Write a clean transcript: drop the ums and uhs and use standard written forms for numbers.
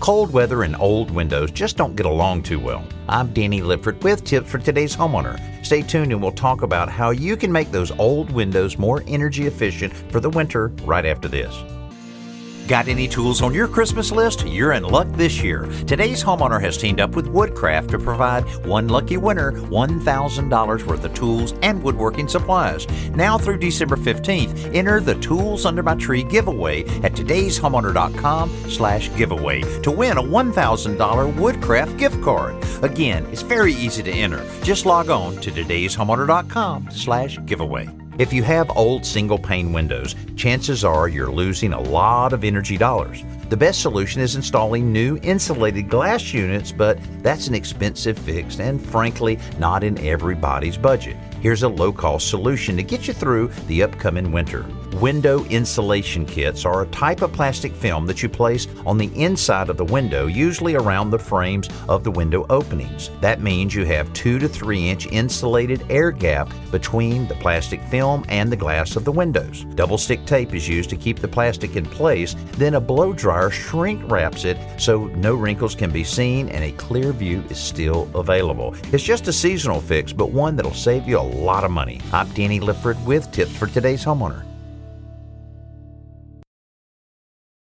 Cold weather and old windows just don't get along too well. I'm Danny Lipford with tips for today's homeowner. Stay tuned and we'll talk about how you can make those old windows more energy efficient for the winter right after this. Got any tools on your Christmas list? You're in luck this year. Today's homeowner has teamed up with Woodcraft to provide one lucky winner $1,000 worth of tools and woodworking supplies. Now through December 15th, enter the Tools Under My Tree giveaway at todayshomeowner.com/giveaway to win a $1,000 Woodcraft gift card. Again, it's very easy to enter. Just log on to todayshomeowner.com/giveaway. If you have old single-pane windows, chances are you're losing a lot of energy dollars. The best solution is installing new insulated glass units, but that's an expensive fix and frankly not in everybody's budget. Here's a low-cost solution to get you through the upcoming winter. Window insulation kits are a type of plastic film that you place on the inside of the window, usually around the frames of the window openings. That means you have 2 to 3 inch insulated air gap between the plastic film and the glass of the windows. Double stick tape is used to keep the plastic in place, then a blow dryer shrink wraps it so no wrinkles can be seen and a clear view is still available. It's just a seasonal fix, but one that'll save you a lot of money. I'm Danny Lipford with tips for today's homeowner.